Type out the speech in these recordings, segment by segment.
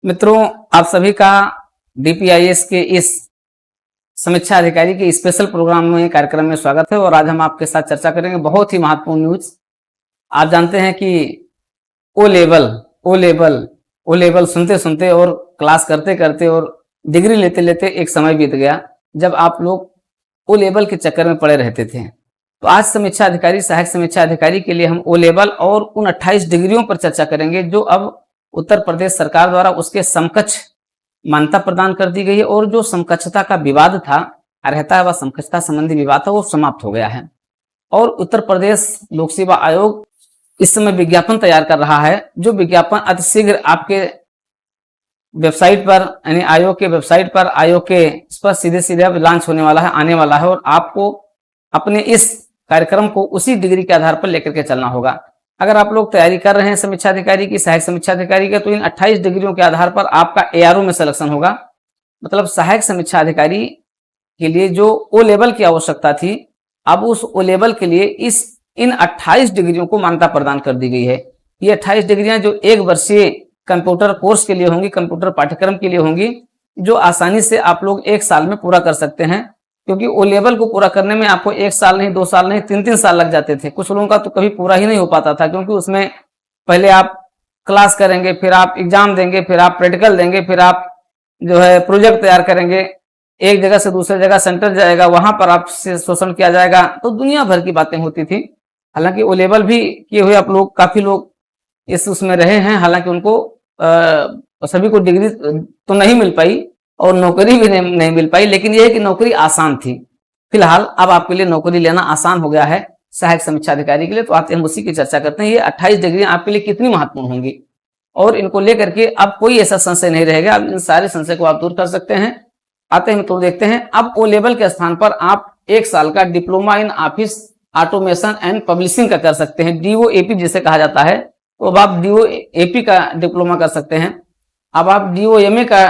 मित्रों, आप सभी का डीपीआईएस के इस समीक्षा अधिकारी के स्पेशल प्रोग्राम में कार्यक्रम में स्वागत है। और आज हम आपके साथ चर्चा करेंगे बहुत ही महत्वपूर्ण न्यूज। आप जानते हैं कि ओ लेवल सुनते सुनते और क्लास करते करते और डिग्री लेते लेते एक समय बीत गया जब आप लोग ओ लेवल के चक्कर में पड़े रहते थे। तो आज समीक्षा अधिकारी, सहायक समीक्षा अधिकारी के लिए हम ओ लेवल और उन 28 डिग्रियों पर चर्चा करेंगे जो अब उत्तर प्रदेश सरकार द्वारा उसके समकक्ष मान्यता प्रदान कर दी गई है। और जो समकक्षता का विवाद था रहता है, वह समकक्षता संबंधी विवाद था, वो समाप्त हो गया है। और उत्तर प्रदेश लोक सेवा आयोग इस समय विज्ञापन तैयार कर रहा है, जो विज्ञापन अतिशीघ्र आपके वेबसाइट पर, यानी आयोग के वेबसाइट पर, आयोग के इस पर सीधे सीधे लॉन्च होने वाला है, आने वाला है। और आपको अपने इस कार्यक्रम को उसी डिग्री के आधार पर लेकर के चलना होगा। अगर आप लोग तैयारी कर रहे हैं समीक्षा अधिकारी की, सहायक समीक्षा अधिकारी का, तो इन 28 डिग्रियों के आधार पर आपका एआरओ में सिलेक्शन होगा। मतलब सहायक समीक्षा अधिकारी के लिए जो ओ लेवल की आवश्यकता थी, अब उस ओ लेवल के लिए इन 28 डिग्रियों को मान्यता प्रदान कर दी गई है। ये 28 डिग्रियां जो एक वर्षीय कंप्यूटर कोर्स के लिए होंगी, कंप्यूटर पाठ्यक्रम के लिए होंगी, जो आसानी से आप लोग एक साल में पूरा कर सकते हैं। क्योंकि ओ लेवल को पूरा करने में आपको 1 साल नहीं, 2 साल नहीं, 3-3 साल लग जाते थे। कुछ लोगों का तो कभी पूरा ही नहीं हो पाता था, क्योंकि उसमें पहले आप क्लास करेंगे, फिर आप एग्जाम देंगे, फिर आप प्रैक्टिकल देंगे, फिर आप जो है प्रोजेक्ट तैयार करेंगे, एक जगह से दूसरी जगह सेंटर जाएगा, वहां पर आपसे शोषण किया जाएगा। तो दुनिया भर की बातें होती थी। हालांकि ओ लेवल भी किए हुए आप लोग, काफी लोग इस उसमें रहे हैं। हालांकि उनको सभी को डिग्री तो नहीं मिल पाई और नौकरी भी नहीं मिल पाई, लेकिन यह है कि नौकरी आसान थी। फिलहाल अब आपके लिए नौकरी लेना आसान हो गया है सहायक समीक्षा अधिकारी के लिए। तो आते हैं उसी की चर्चा करते हैं। ये 28 डिग्रियां आपके लिए कितनी महत्वपूर्ण होंगी और इनको लेकर के अब कोई ऐसा संशय नहीं रहेगा। अब इन सारे संशय को आप दूर कर सकते हैं। आते हैं तो देखते हैं, अब ओ लेवल के स्थान पर आप 1 साल का diploma in office automation and publishing का कर सकते हैं, DOAP जिसे कहा जाता है। तो अब आप DOAP का डिप्लोमा कर सकते हैं। अब आप DOMA का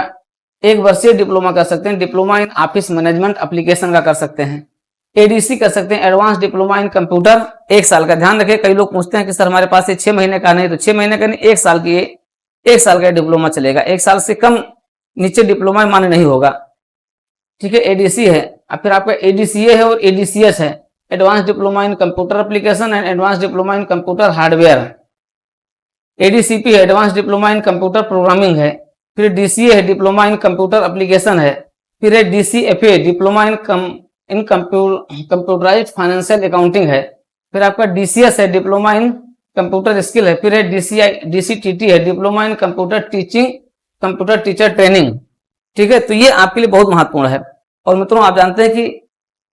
1 वर्षीय डिप्लोमा कर सकते हैं, diploma in office management application का कर सकते हैं। ADC कर सकते हैं, एडवांस डिप्लोमा इन कंप्यूटर, 1 साल का। ध्यान रखें, कई लोग पूछते हैं कि सर हमारे पास ये 6 महीने का नहीं, तो 6 महीने का नहीं, 1 साल की, 1 साल का डिप्लोमा चलेगा। 1 साल से कम नीचे डिप्लोमा मान्य नहीं होगा, ठीक है। ADC है, अब फिर आपका ADCA है और ADCS है, advance diploma in computer application and advance diploma in computer hardware. ADCP है, advance diploma in computer programming है। फिर DCA है, डिप्लोमा इन कंप्यूटर एप्लीकेशन है। फिर है DCFA, diploma in computerised financial accounting है। फिर आपका DCS है, डिप्लोमा इन कंप्यूटर स्किल है। फिर है DCTT है, diploma in computer teacher training, ठीक है। तो ये आपके लिए बहुत महत्वपूर्ण है। और मित्रों, आप जानते हैं कि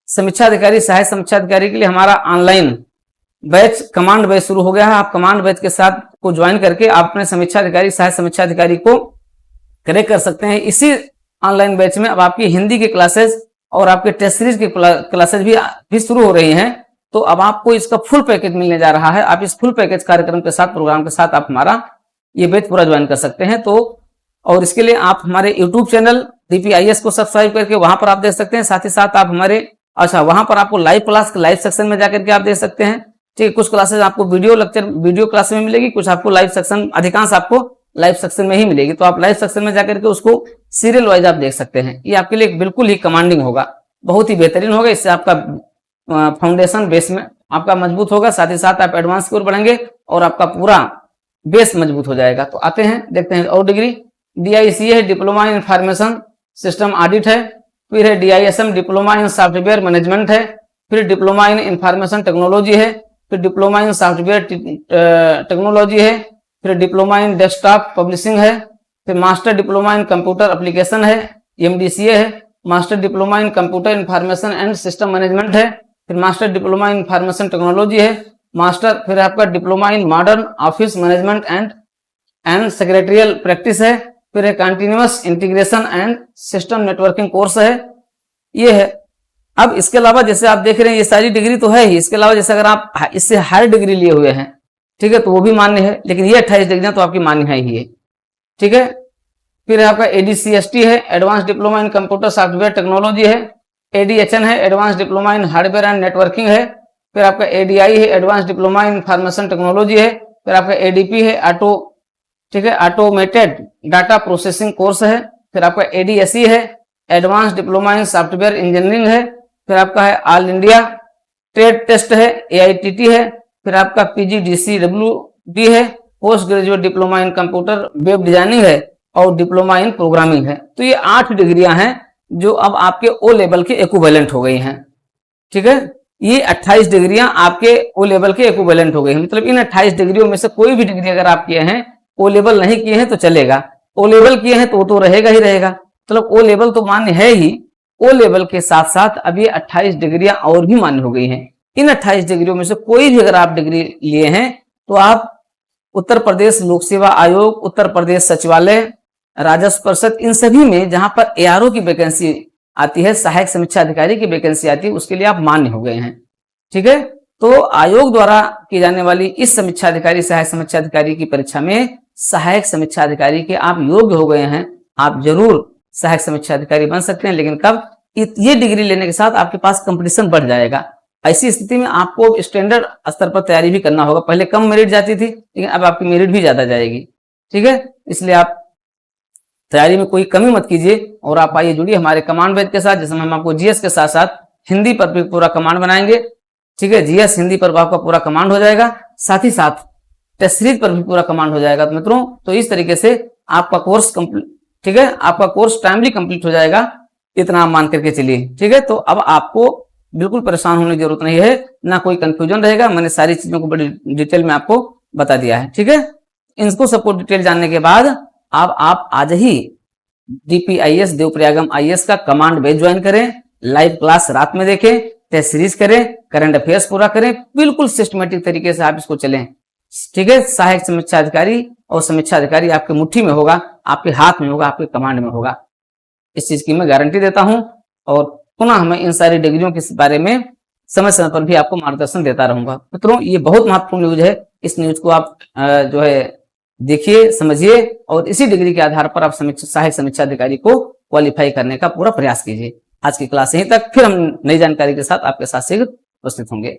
समीक्षा अधिकारी, सहायक समीक्षा अधिकारी के लिए हमारा ऑनलाइन बैच, कमांड बैच शुरू हो गया है। आप कमांड बैच के साथ को ज्वाइन करके आप अपने समीक्षा अधिकारी, सहायक समीक्षा अधिकारी को करेक्ट कर सकते हैं। इसी ऑनलाइन बैच में अब आपकी हिंदी की क्लासेस और आपके टेस्ट सीरीज की क्लासेस भी शुरू हो रही हैं। तो अब आपको इसका फुल पैकेज मिलने जा रहा है। आप इस फुल पैकेज कार्यक्रम के साथ, प्रोग्राम के साथ आप हमारा ये बैच पूरा ज्वाइन कर सकते हैं। तो और इसके लिए आप हमारे यूट्यूब चैनल DPIS को सब्सक्राइब करके वहां पर आप देख सकते हैं। साथ ही साथ आप हमारे वहां पर आपको लाइव क्लास, लाइव सेक्शन में जाकर के आप देख सकते हैं, ठीक है। कुछ क्लासेस आपको वीडियो क्लास में मिलेगी, कुछ आपको लाइव सेक्शन, अधिकांश आपको लाइव सेक्शन में ही मिलेगी। तो आप लाइव सेक्शन में जाकर के उसको सीरियल वाइज आप देख सकते हैं। ये आपके लिए बिल्कुल ही कमांडिंग होगा, बहुत ही बेहतरीन होगा। इससे आपका फाउंडेशन बेस में आपका मजबूत होगा, साथ ही साथ आप एडवांस की ओर बढ़ेंगे और आपका पूरा बेस मजबूत हो जाएगा। तो आते हैं, देखते हैं और डिग्री। DICA है, diploma in information system audit है। फिर है DISM, diploma in software management है। फिर डिप्लोमा इन इंफॉर्मेशन टेक्नोलॉजी है। फिर डिप्लोमा इन सॉफ्टवेयर टेक्नोलॉजी है। फिर डिप्लोमा इन डेस्कटॉप पब्लिशिंग है। फिर master diploma in computer application है, MDCA है। Master diploma in computer information and system management है। फिर master diploma in information technology है, मास्टर। फिर आपका diploma in modern office management and secretarial practice है। फिर है continuous integration and system networking course है, ये है। अब इसके अलावा जैसे आप देख रहे हैं, ये सारी डिग्री तो है ही। इसके अलावा जैसे अगर आप इससे हायर डिग्री लिए हुए हैं, ठीक है, तो वो भी मान्य है। लेकिन ये 28 डिग्रियां तो आपकी मान्य है ही है, ठीक है। फिर आपका ADCST है, advance diploma in computer software technology है। ADHN है, advance diploma in hardware and networking है। फिर आपका ADI है, advance diploma in information technology है। फिर आपका ADP है, ठीक है, ऑटोमेटेड डाटा प्रोसेसिंग कोर्स है, फिर आपका एडीएसई है, advance diploma in software engineering है, फिर आपका है ऑल इंडिया ट्रेड टेस्ट है, एआईटीटी है, फिर आपका पीजीडीसीडब्ल्यूडी है, post graduate diploma in computer web designing है और डिप्लोमा इन प्रोग्रामिंग है। तो ये 8 डिग्रियां हैं जो अब आपके ओ लेवल के इक्विवेलेंट हो गई हैं। ठीक है, ये 28 डिग्रियां आपके ओ लेवल के इक्विवेलेंट हो गई हैं। मतलब इन 28 डिग्रियों में से कोई भी डिग्री अगर आप किए हैं, ओ लेवल नहीं किए हैं तो चलेगा, ओ लेवल किए हैं तो वो तो रहेगा ही रहेगा। मतलब ओ लेवल तो मान्य है ही, ओ लेवल के साथ साथ अब ये 28 डिग्रियां और भी मान्य हो गई हैं। इन 28 डिग्रियों में से कोई भी अगर आप डिग्री लिए हैं तो आप उत्तर प्रदेश लोक सेवा आयोग, उत्तर प्रदेश सचिवालय, राजस्व परिषद, इन सभी में जहां पर एआरओ की वैकेंसी आती है, सहायक समीक्षा अधिकारी की वैकेंसी आती है, उसके लिए आप मान्य हो गए हैं। ठीक है, तो आयोग द्वारा की जाने वाली इस समीक्षा अधिकारी, सहायक समीक्षा अधिकारी की परीक्षा में सहायक समीक्षा अधिकारी के आप योग्य हो गए हैं, आप जरूर सहायक समीक्षा अधिकारी बन सकते हैं। लेकिन कब? ये डिग्री लेने के साथ आपके पास कंपटीशन बढ़ जाएगा। ऐसी स्थिति में आपको स्टैंडर्ड स्तर पर तैयारी भी करना होगा। पहले कम मेरिट जाती थी, लेकिन अब आपकी मेरिट भी ज्यादा जाएगी। ठीक है, इसलिए आप तैयारी में कोई कमी मत कीजिए और आप आइए जुड़िए हमारे कमांड बैच के साथ, जिसमें हम आपको जीएस के साथ साथ हिंदी पर भी पूरा कमांड बनाएंगे। ठीक है, जीएस हिंदी पर आपका पूरा कमांड हो जाएगा, साथ ही साथ टेस्ट सीरीज पर भी पूरा कमांड हो जाएगा। तो मित्रों, तो इस तरीके से आपका कोर्स कंप्लीट, ठीक है, आपका कोर्स टाइमली कंप्लीट हो जाएगा, इतना आप मान करके चलिए। ठीक है, तो अब आपको बिल्कुल परेशान होने की जरूरत नहीं है, ना कोई कंफ्यूजन रहेगा। मैंने सारी चीजों को बड़ी डिटेल में आपको बता दिया है। ठीक है, इनको सबको डिटेल जानने के बाद अब आप आज ही डीपीआईएस देवप्रयागम आईएएस का कमांड बैच ज्वाइन करें, लाइव क्लास रात में देखें, टेस्ट सीरीज करें, करंट अफेयर्स पूरा करें, बिल्कुल सिस्टमेटिक तरीके से आप इसको चलें। ठीक है, सहायक समीक्षा अधिकारी और समीक्षा अधिकारी आपके मुट्ठी में होगा, आपके हाथ में होगा, आपके कमांड में होगा। इस चीज की मैं गारंटी देता हूं और पुनः मैं इन सारी डिग्रियों के बारे में समय समय पर भी आपको मार्गदर्शन देता रहूंगा। मित्रों, ये बहुत महत्वपूर्ण न्यूज है, इस न्यूज को आप जो है देखिए, समझिए और इसी डिग्री के आधार पर आप सहायक समीक्षा अधिकारी को क्वालिफाई करने का पूरा प्रयास कीजिए। आज की क्लास यहीं तक, फिर हम नई जानकारी के साथ आपके साथ शीघ्र उपस्थित होंगे।